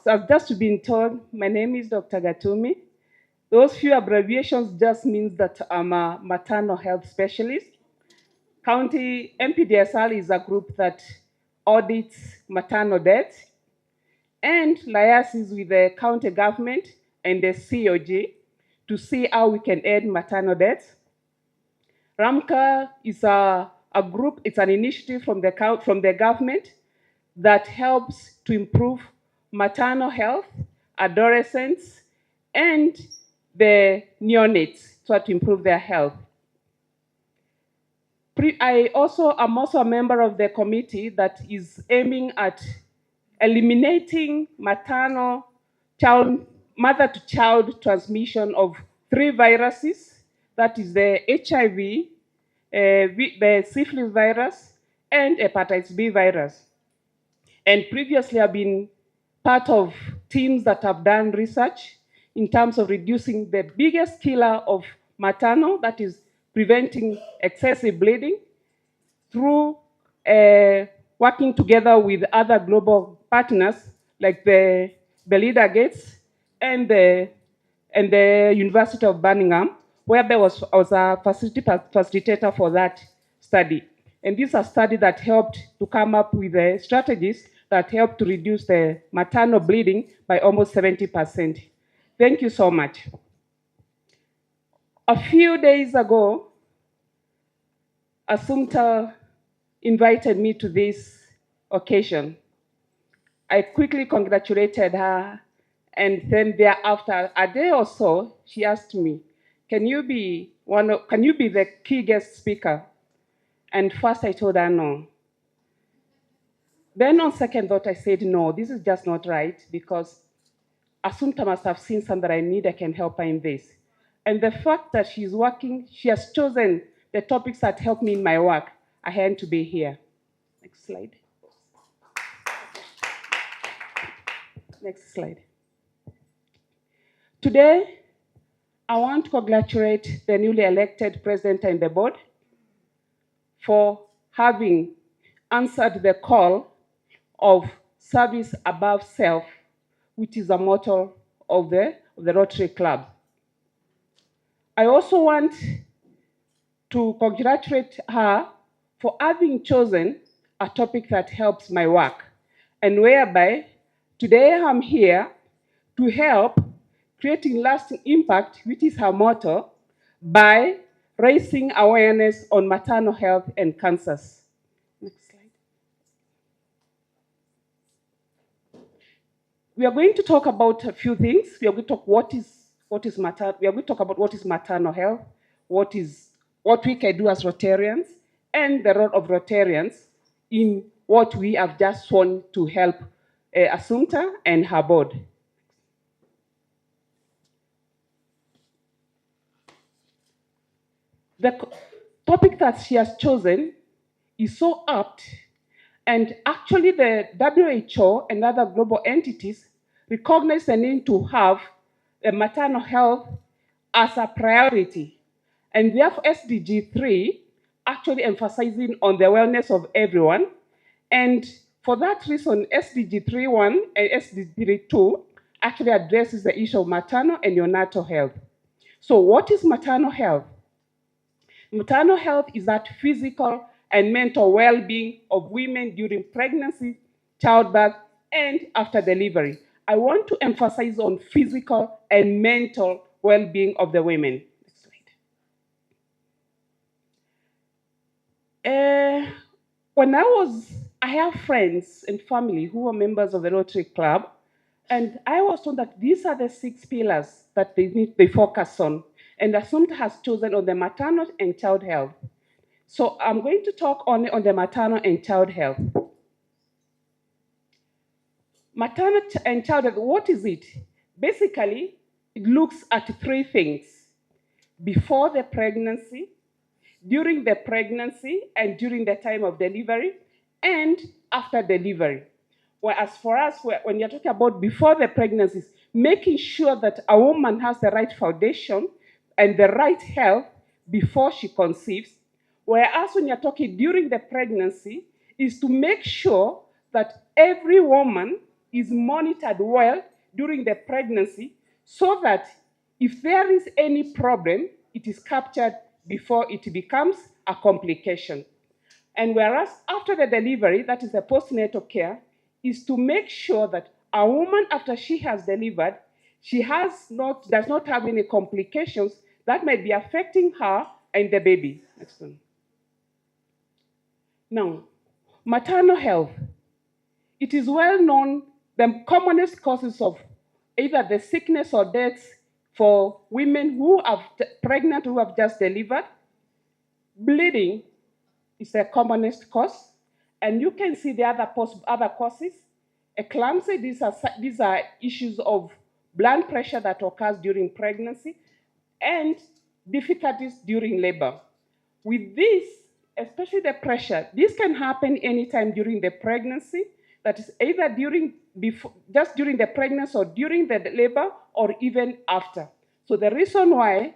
I've just been told, my name is Dr. Gatumi. Those few abbreviations just means that I'm a maternal health specialist. County MPDSL is a group that audits maternal deaths and liaises with the county government and the COG to see how we can end maternal deaths. RAMCA is a group, it's an initiative from the government that helps to improve maternal health, adolescents, and the neonates so to improve their health. I'm also a member of the committee that is aiming at eliminating maternal mother-to-child transmission of 3 viruses, that is the HIV, the syphilis virus, and hepatitis B virus. And previously I've been part of teams that have done research in terms of reducing the biggest killer of maternal, that is preventing excessive bleeding, through working together with other global partners like the Belinda Gates and the University of Birmingham, where I was a facilitator for that study. And this is a study that helped to come up with strategies that helped to reduce the maternal bleeding by almost 70%. Thank you so much. A few days ago, Assumpta invited me to this occasion. I quickly congratulated her, and then thereafter, a day or so, she asked me, can you be the key guest speaker? And first I told her no. Then on second thought, I said, no, this is just not right, because Assumpta must have seen something that I can help her in this. And the fact that she has chosen the topics that help me in my work, I had to be here. Next slide. Next slide. Today, I want to congratulate the newly elected president and the board for having answered the call of service above self, which is a motto of the Rotary Club. I also want to congratulate her for having chosen a topic that helps my work, and whereby today I'm here to help creating lasting impact, which is her motto, by raising awareness on maternal health and cancers. Next slide. We are going to talk about a few things. We are going to talk we are going to talk about what is maternal health, what we can do as Rotarians, and the role of Rotarians in what we have just sworn to help Assumpta and her board. The topic that she has chosen is so apt, and actually the WHO and other global entities recognize the need to have maternal health as a priority. And therefore SDG 3 actually emphasizing on the wellness of everyone. And for that reason, SDG 3.1 and SDG 3.2 actually addresses the issue of maternal and neonatal health. So what is maternal health? Maternal health is that physical and mental well-being of women during pregnancy, childbirth, and after delivery. I want to emphasize on physical and mental well-being of the women. I have friends and family who are members of the Rotary Club, and I was told that these are the 6 pillars that they focus on, and Assumpta has chosen on the maternal and child health. So I'm going to talk only on the maternal and child health. Maternal and child health, what is it? Basically, it looks at 3 things: before the pregnancy, during the pregnancy, and during the time of delivery, and after delivery. Whereas for us, when you're talking about before the pregnancies, making sure that a woman has the right foundation and the right health before she conceives. Whereas when you're talking during the pregnancy, is to make sure that every woman is monitored well during the pregnancy so that if there is any problem, it is captured before it becomes a complication. And whereas after the delivery, that is the postnatal care, is to make sure that a woman after she has delivered, does not have any complications that might be affecting her and the baby. Next one. Now, maternal health. It is well known the commonest causes of either the sickness or deaths for women who are pregnant, who have just delivered. Bleeding is the commonest cause. And you can see the other causes. Eclampsia, these are issues of blood pressure that occurs during pregnancy, and difficulties during labor. With this, especially the pressure, this can happen anytime during the pregnancy, that is either just during the pregnancy or during the labor or even after. So the reason why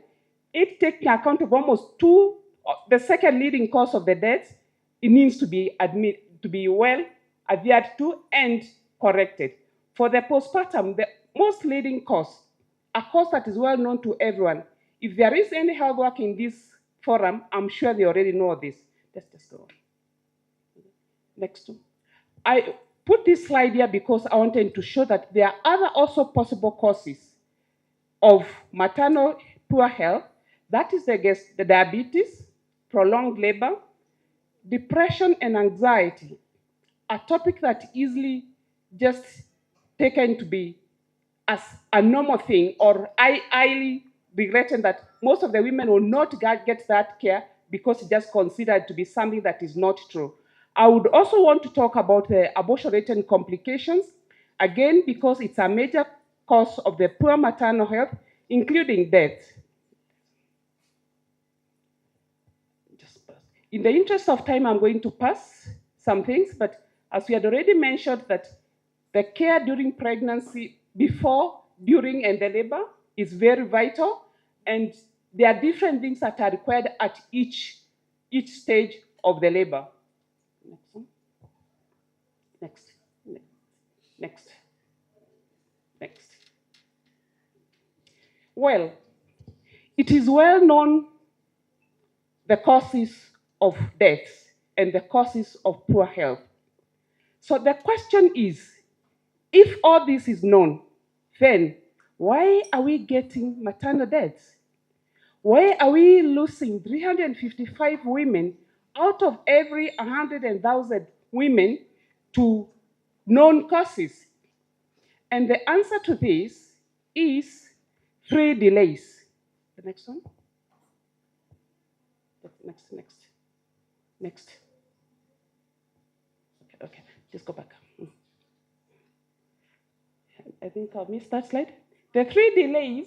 it takes account of almost the second leading cause of the death, it needs to be well adhered to and corrected. For the postpartum, the most leading cause, a cause that is well known to everyone. If there is any health work in this forum, I'm sure they already know this. Let's just go on. Next one. I put this slide here because I wanted to show that there are other also possible causes of maternal poor health. That is the diabetes, prolonged labor, depression and anxiety, a topic that easily just taken to be as a normal thing, or highly regretted that most of the women will not get that care because it's just considered to be something that is not true. I would also want to talk about the abortion-related complications, again, because it's a major cause of the poor maternal health, including death. In the interest of time, I'm going to pass some things, but as we had already mentioned, that the care during pregnancy, before, during, and the labor is very vital, and there are different things that are required at each stage of the labor. Next one. Next. Next. Next. Well, it is well known the causes of deaths and the causes of poor health. So the question is, if all this is known, then why are we getting maternal deaths? Why are we losing 355 women out of every 100,000 women to known causes? And the answer to this is 3 delays. The next one. Next. Okay, just go back. I think I'll miss that slide. The 3 delays,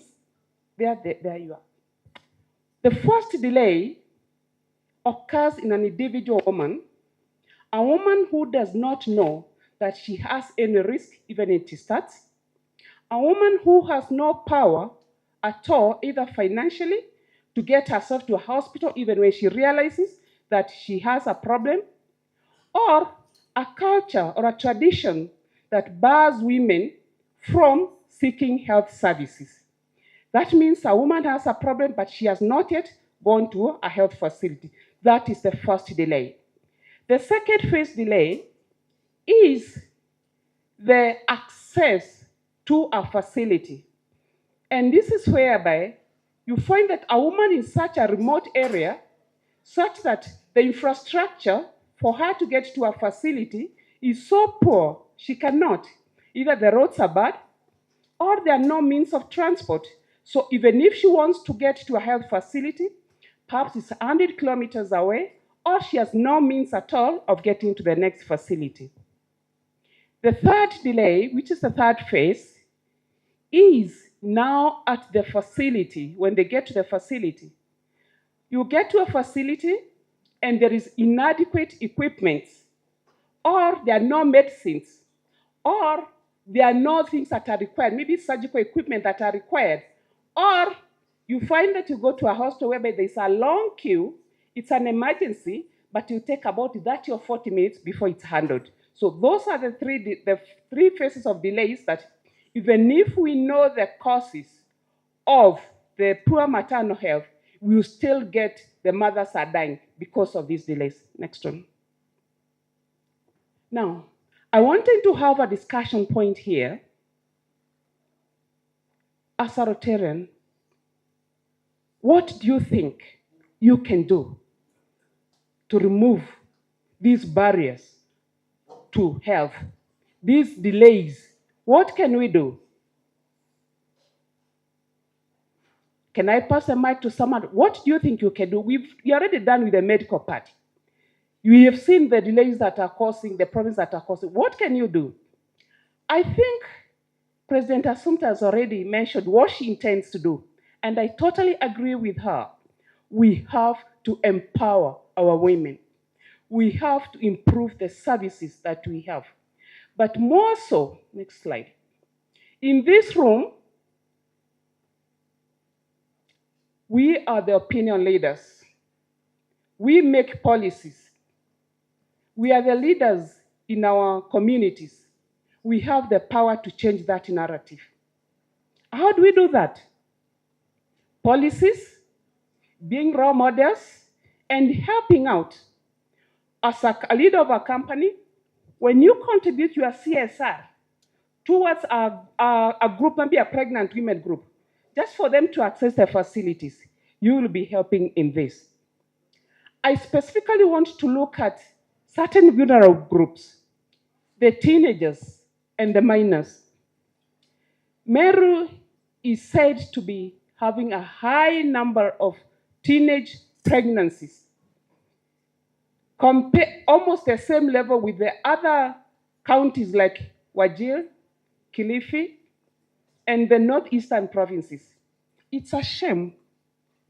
there you are. The first delay occurs in an individual woman, a woman who does not know that she has any risk even if it starts, a woman who has no power at all, either financially, to get herself to a hospital even when she realizes that she has a problem, or a culture or a tradition that bars women from seeking health services. That means a woman has a problem, but she has not yet gone to a health facility. That is the first delay. The second phase delay is the access to a facility. And this is whereby you find that a woman in such a remote area, such that the infrastructure for her to get to a facility is so poor, she cannot. Either the roads are bad, or there are no means of transport. So even if she wants to get to a health facility, perhaps it's 100 kilometers away, or she has no means at all of getting to the next facility. The third delay, which is the third phase, is now at the facility. When they get to the facility, you get to a facility and there is inadequate equipment, or there are no medicines, or there are no things that are required, maybe surgical equipment that are required, or you find that you go to a hospital whereby there's a long queue, it's an emergency, but you take about 30 or 40 minutes before it's handled. So those are the three phases of delays that even if we know the causes of the poor maternal health, we will still get the mothers are dying because of these delays. Next one. Now, I wanted to have a discussion point here. As a Rotarian, what do you think you can do to remove these barriers to health, these delays? What can we do? Can I pass the mic to someone? What do you think you can do? We're already done with the medical part. You have seen the delays that are causing, the problems that are causing. What can you do? I think President Assumpta has already mentioned what she intends to do, and I totally agree with her. We have to empower our women. We have to improve the services that we have. But more so, next slide. In this room, we are the opinion leaders. We make policies. We are the leaders in our communities. We have the power to change that narrative. How do we do that? Policies, being role models, and helping out. As a leader of a company, when you contribute your CSR towards a group, maybe a pregnant women group, just for them to access the facilities, you will be helping in this. I specifically want to look at certain vulnerable groups, the teenagers and the minors. Meru is said to be having a high number of teenage pregnancies, almost the same level with the other counties like Wajir, Kilifi, and the northeastern provinces. It's a shame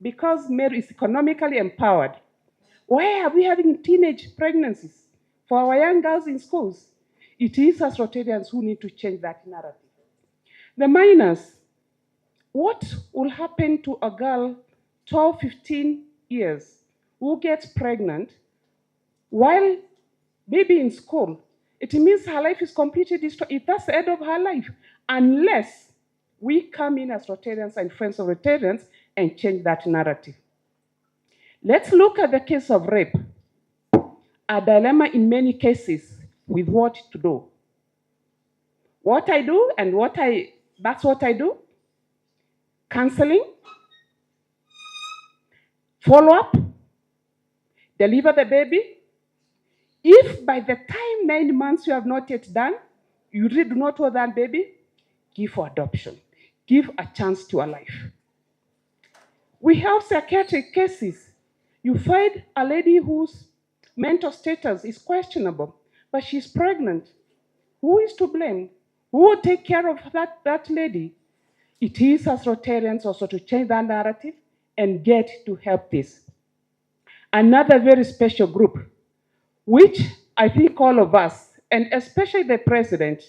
because Meru is economically empowered. Why are we having teenage pregnancies for our young girls in schools? It is us Rotarians who need to change that narrative. The minors, what will happen to a girl 12, 15 years who gets pregnant while maybe in school? It means her life is completely destroyed. That's the end of her life, unless we come in as Rotarians and friends of Rotarians and change that narrative. Let's look at the case of rape. A dilemma in many cases with what to do. What I do and that's what I do. Counseling, follow up, deliver the baby. If by the time 9 months you have not yet done, you really do not want that baby, give for adoption. Give a chance to a life. We have psychiatric cases. You find a lady whose mental status is questionable, but she's pregnant. Who is to blame? Who will take care of that lady? It is as Rotarians also to change that narrative and get to help this. Another very special group, which I think all of us, and especially the president,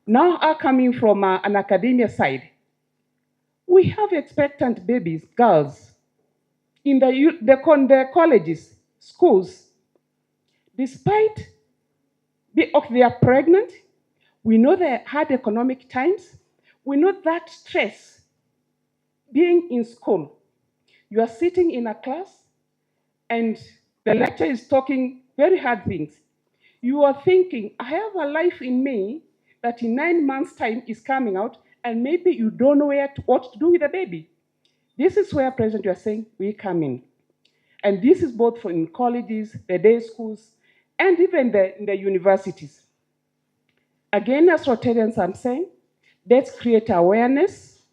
now are coming from an academia side. We have expectant babies, girls, in the colleges, schools. Despite they are pregnant, we know they had economic times. We know that stress, being in school, you are sitting in a class and the lecturer is talking very hard things. You are thinking, I have a life in me that in 9 months' time is coming out, and maybe you don't know what to do with the baby. This is where, President, you are saying we come in. And this is both for in colleges, the day schools, and even in the universities. Again, as Rotarians, I'm saying, let's create awareness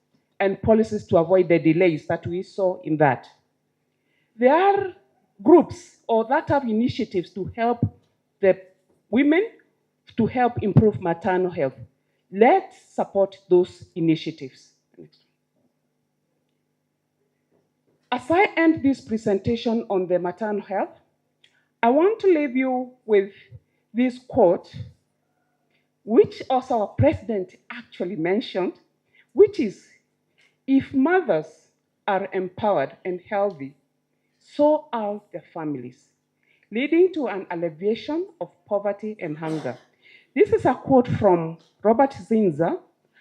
and policies to avoid the delays that we saw in that. There are groups or that have initiatives to help the women to help improve maternal health. Let's support those initiatives. As I end this presentation on the maternal health, I want to leave you with this quote, which also our president actually mentioned, which is, if mothers are empowered and healthy, so are their families. leading to an alleviation of poverty and hunger. This is a quote from Robert Zinzer,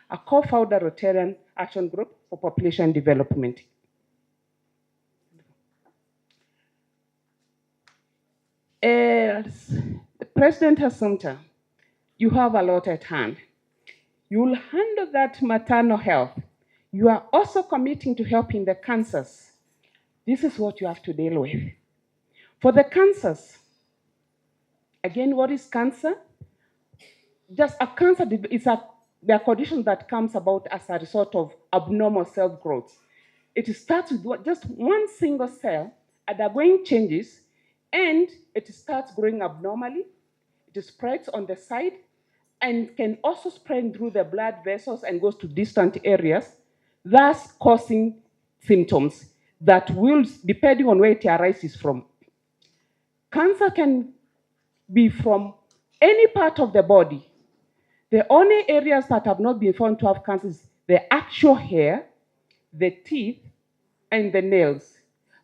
a co-founder of Rotarian Action Group for Population Development. As President Assumpta, you have a lot at hand. You will handle that maternal health. You are also committing to helping the cancers. This is what you have to deal with. For the cancers, again, what is cancer? Just a cancer is a condition that comes about as a result of abnormal cell growth. It starts with just one single cell undergoing changes, and it starts growing abnormally. It spreads on the side and can also spread through the blood vessels and goes to distant areas, thus causing symptoms that will, depending on where it arises from. Cancer can be from any part of the body. The only areas that have not been found to have cancer is the actual hair, the teeth, and the nails.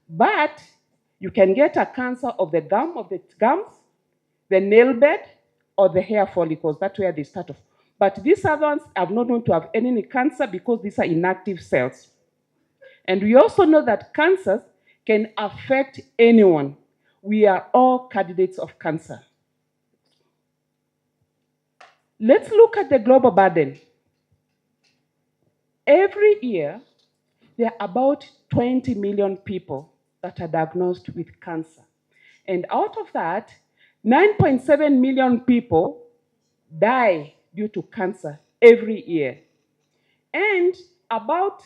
But you can get a cancer of the gums, the nail bed, or the hair follicles. That's where they start off. But these other ones have not known to have any cancer because these are inactive cells. And we also know that cancers can affect anyone. We are all candidates of cancer. Let's look at the global burden. Every year, there are about 20 million people that are diagnosed with cancer. And out of that, 9.7 million people die due to cancer every year. And about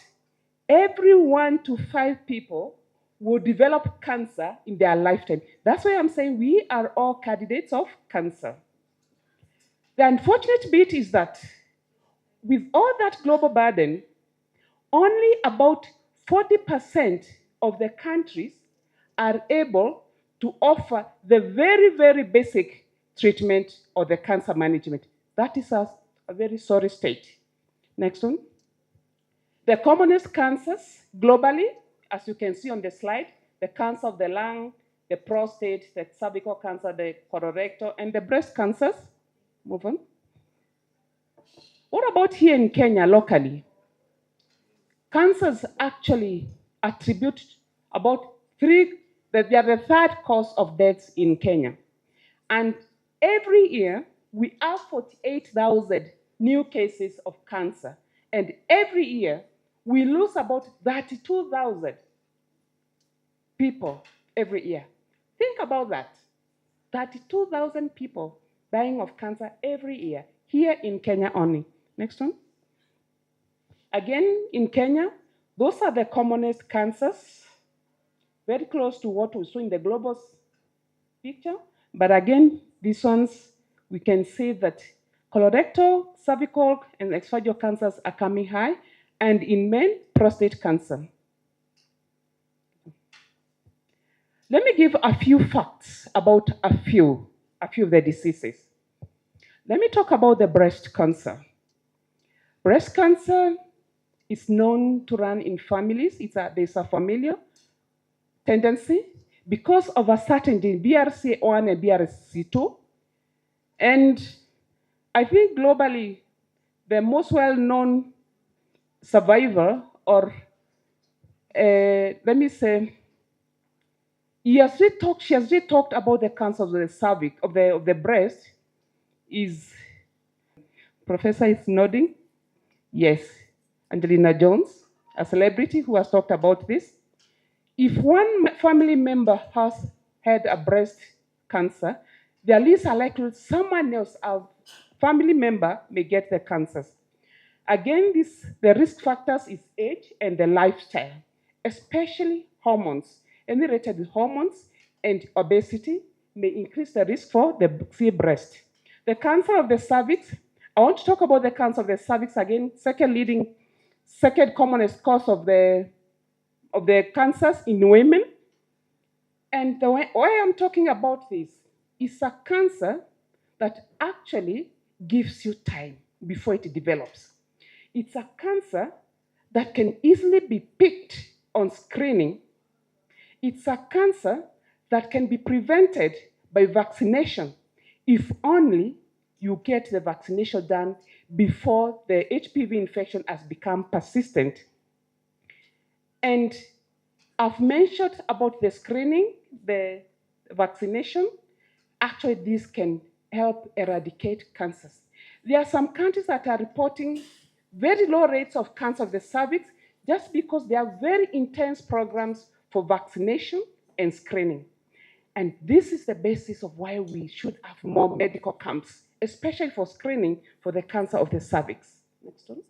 every 1 to 5 people will develop cancer in their lifetime. That's why I'm saying we are all candidates of cancer. The unfortunate bit is that with all that global burden, only about 40% of the countries are able to offer the very, very basic treatment or the cancer management. That is a very sorry state. Next one. The commonest cancers globally, as you can see on the slide, the cancer of the lung, the prostate, the cervical cancer, the colorectal, and the breast cancers. Move on. What about here in Kenya locally? Cancers actually attribute about they are the third cause of deaths in Kenya. And every year, we have 48,000 new cases of cancer. And every year, we lose about 32,000 people every year. Think about that. 32,000 people dying of cancer every year, here in Kenya only. Next one. Again, in Kenya, those are the commonest cancers, very close to what we saw in the global picture. But again, these ones, we can see that colorectal, cervical, and esophageal cancers are coming high, and in men, prostate cancer. Let me give a few facts about a few of the diseases. Let me talk about the breast cancer. Breast cancer is known to run in families. There's a familial tendency because of a certain gene, BRCA1 and BRCA2. And I think globally, the most well-known survivor, or let me say, she has really talked about the cancer of the cervix, of the breast, is, Professor is nodding, yes, Angelina Jones, a celebrity who has talked about this. If one family member has had a breast cancer, the least likely someone else, a family member, may get the cancers. Again, the risk factors is age and the lifestyle, especially hormones. Any related hormones and obesity may increase the risk for the breast. The cancer of the cervix, I want to talk about the cancer of the cervix again, second commonest cause of the cancers in women. And why I'm talking about this is a cancer that actually gives you time before it develops. It's a cancer that can easily be picked on screening. It's a cancer that can be prevented by vaccination, if only you get the vaccination done before the HPV infection has become persistent. And I've mentioned about the screening, the vaccination. Actually, this can help eradicate cancers. There are some countries that are reporting very low rates of cancer of the cervix just because there are very intense programs for vaccination and screening. And this is the basis of why we should have more medical camps, especially for screening for the cancer of the cervix. Next one.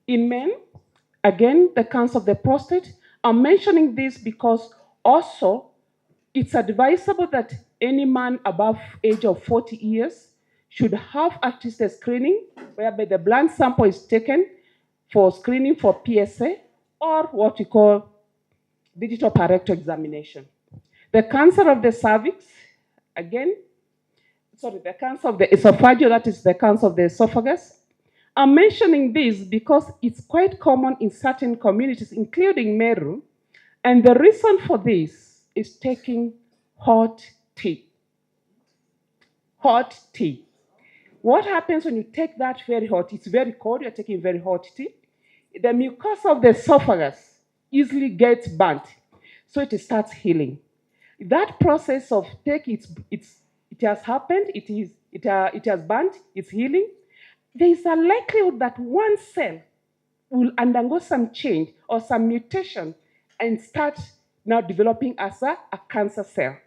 In men, again, the cancer of the prostate. I'm mentioning this because also it's advisable that any man above age of 40 years should have at least a screening whereby the blood sample is taken for screening for PSA or what we call digital parectal examination. The cancer of the cervix, again, the cancer of the esophageal, that is the cancer of the esophagus. I'm mentioning this because it's quite common in certain communities, including Meru, and the reason for this is taking hot tea. Hot tea. What happens when you take that very hot, it's very cold, you're taking very hot tea, the mucosa of the esophagus easily gets burnt, so it starts healing. That process of it has happened, it has burnt, it's healing. There is a likelihood that one cell will undergo some change or some mutation and start now developing as a cancer cell.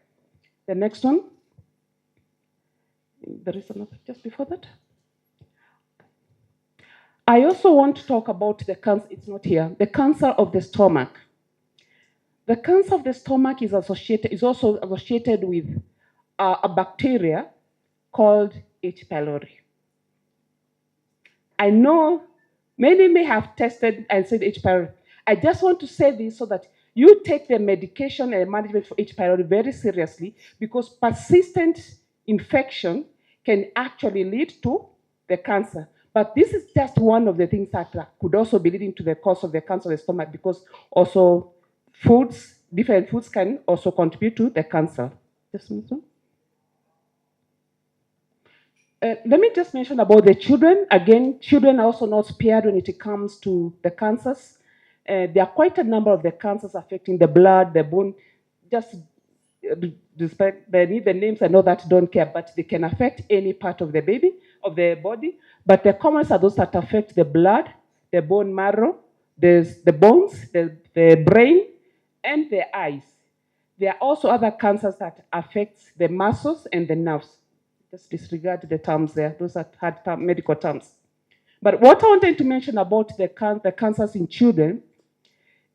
The next one. There is another just before that. I also want to talk about the cancer, it's not here, the cancer of the stomach. The cancer of the stomach is also associated with a bacteria called H. pylori. I know many may have tested and said H. pylori. I just want to say this so that you take the medication and management for H. pylori very seriously, because persistent infection can actually lead to the cancer. But this is just one of the things that could also be leading to the cause of the cancer of the stomach, because also different foods can also contribute to the cancer. Let me just mention about the children. Again, children are also not spared when it comes to the cancers. There are quite a number of the cancers affecting the blood, the bone. Just respect the names, I know that don't care, but they can affect any part of the body. But the common are those that affect the blood, the bone marrow, the bones, the brain, and the eyes. There are also other cancers that affect the muscles and the nerves. Just disregard the terms there. Those are hard medical terms. But what I wanted to mention about the cancers in children,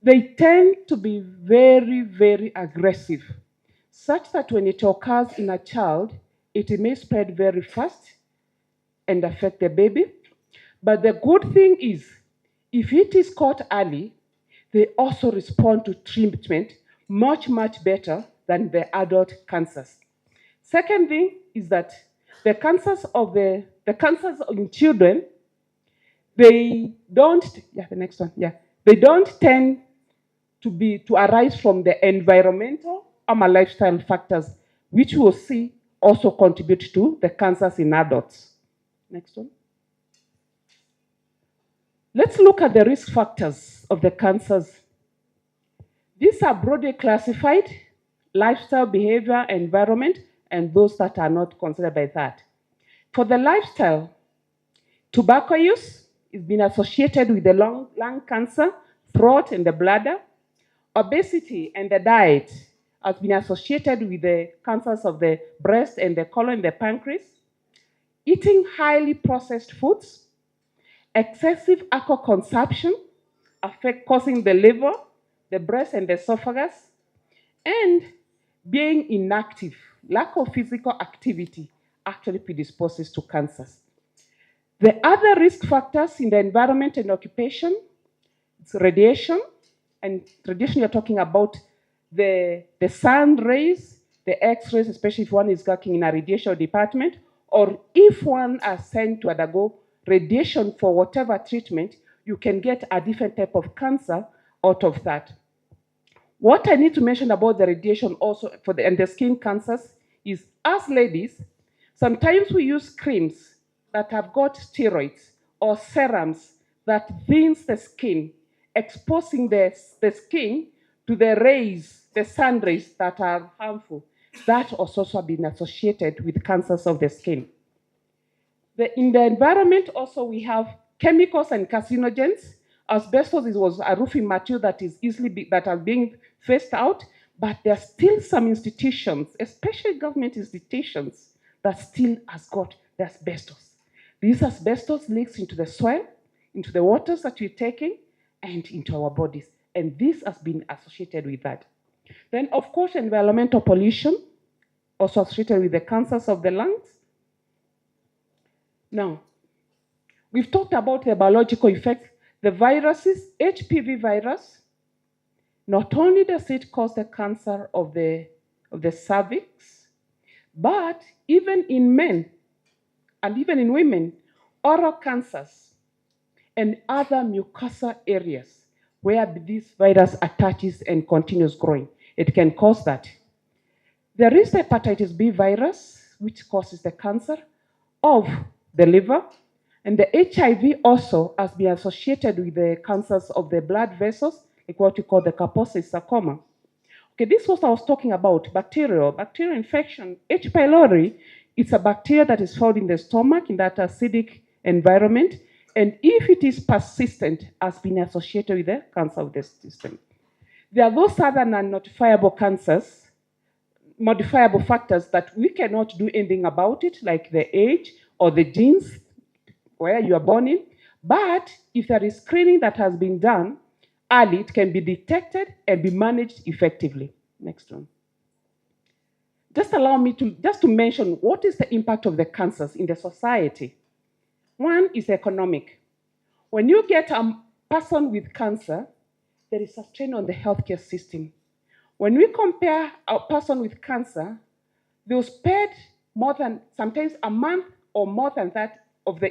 they tend to be very, very aggressive, such that when it occurs in a child, it may spread very fast and affect the baby. But the good thing is, if it is caught early, they also respond to treatment much, much better than the adult cancers. Second thing is that the cancers in children, they don't tend to arise from the environmental or lifestyle factors, which we'll see also contribute to the cancers in adults. Next one. Let's look at the risk factors of the cancers. These are broadly classified: lifestyle, behavior, environment, and those that are not considered by that. For the lifestyle, tobacco use has been associated with the lung cancer, throat, and the bladder. Obesity and the diet has been associated with the cancers of the breast and the colon and the pancreas. Eating highly processed foods, excessive alcohol consumption causing the liver, the breast, and the esophagus, and being inactive, lack of physical activity actually predisposes to cancers. The other risk factors in the environment and occupation, it's radiation, and radiation you're talking about the sun rays, the X-rays, especially if one is working in a radiation department, or if one is sent to undergo radiation for whatever treatment, you can get a different type of cancer out of that. What I need to mention about the radiation also and the skin cancers is, as ladies, sometimes we use creams that have got steroids or serums that thins the skin, exposing the skin to the rays, the sun rays that are harmful. That has also been associated with cancers of the skin. In the environment also we have chemicals and carcinogens. Asbestos was a roofing material that is that are being phased out, but there are still some institutions, especially government institutions, that still has got the asbestos. These asbestos leaks into the soil, into the waters that we're taking, and into our bodies. And this has been associated with that. Then, of course, environmental pollution, also associated with the cancers of the lungs. Now, we've talked about the biological effects. The viruses, HPV virus, not only does it cause the cancer of the cervix, but even in men and even in women, oral cancers and other mucosa areas where this virus attaches and continues growing, it can cause that. There is the hepatitis B virus, which causes the cancer of the liver, and the HIV also has been associated with the cancers of the blood vessels, like what we call the Kaposi sarcoma. Okay, this was what I was talking about, bacterial infection. H. pylori, it's a bacteria that is found in the stomach in that acidic environment, and if it is persistent, has been associated with the cancer of the system. There are those other non-notifiable cancers, modifiable factors that we cannot do anything about it, like the age or the genes where you are born in. But if there is screening that has been done early, it can be detected and be managed effectively. Next one. Just allow me to mention what is the impact of the cancers in the society. One is economic. When you get a person with cancer, there is a strain on the healthcare system. When we compare a person with cancer, they will spend more than sometimes a month or more than that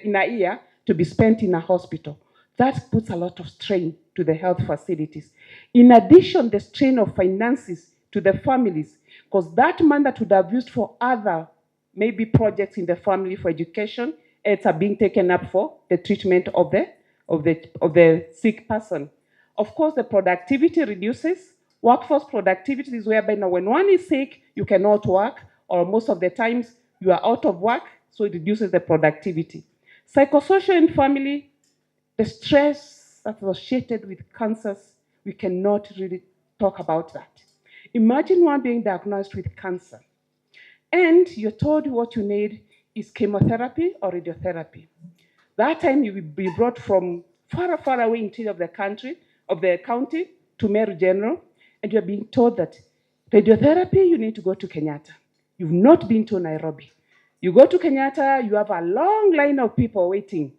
in a year to be spent in a hospital. That puts a lot of strain to the health facilities. In addition, the strain of finances to the families, because that money that would have used for other maybe projects in the family for education, it's being taken up for the treatment of the sick person. Of course, the productivity reduces. Workforce productivity is whereby now when one is sick, you cannot work, or most of the times you are out of work, so it reduces the productivity. Psychosocial and family, the stress associated with cancers, we cannot really talk about that. Imagine one being diagnosed with cancer, and you're told what you need is chemotherapy or radiotherapy. That time you will be brought from far, far away interior of the county to Meru General, and you're being told that radiotherapy, you need to go to Kenyatta. You've not been to Nairobi. You go to Kenyatta, you have a long line of people waiting.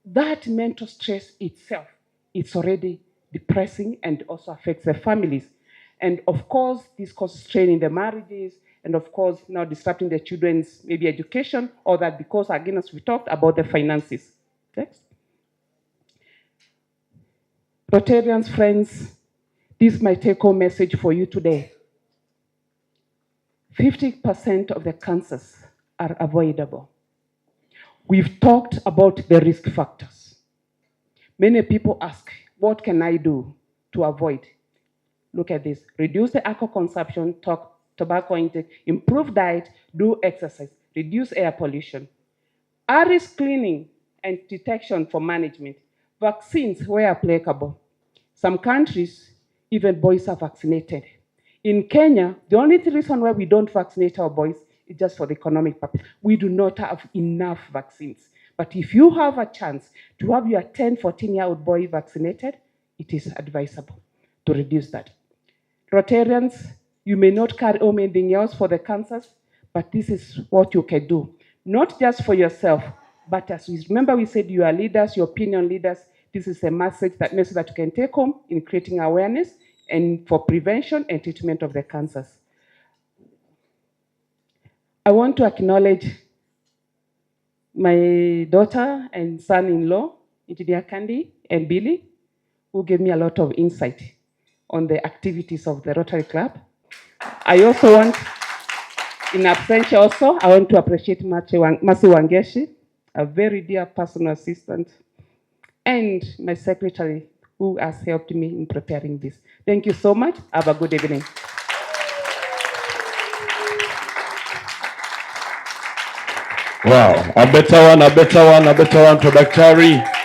That mental stress itself, it's already depressing and also affects the families. And of course, this causes strain in the marriages, and of course, now disrupting the children's maybe education, or that because, again, as we talked about the finances. Next. Rotarians, friends, this is my take-home message for you today. 50% of the cancers are avoidable. We've talked about the risk factors. Many people ask, what can I do to avoid? Look at this. Reduce the alcohol consumption, tobacco intake, improve diet, do exercise, reduce air pollution. Risk cleaning and detection for management. Vaccines where applicable. Some countries, even boys are vaccinated. In Kenya, the only reason why we don't vaccinate our boys is just for the economic purpose. We do not have enough vaccines. But if you have a chance to have your 10, 14-year-old boy vaccinated, it is advisable to reduce that. Rotarians, you may not carry home anything else for the cancers, but this is what you can do. Not just for yourself, but as we remember, we said you are leaders, your opinion leaders. This is a message that you can take home in creating awareness and for prevention and treatment of the cancers. I want to acknowledge my daughter and son-in-law, Engineer Candy and Billy, who gave me a lot of insight. on the activities of the Rotary Club. I also want, in absentia also, I want to appreciate Masi Wangeshi, a very dear personal assistant, and my secretary, who has helped me in preparing this. Thank you so much. Have a good evening. Wow, a better one to Daktari.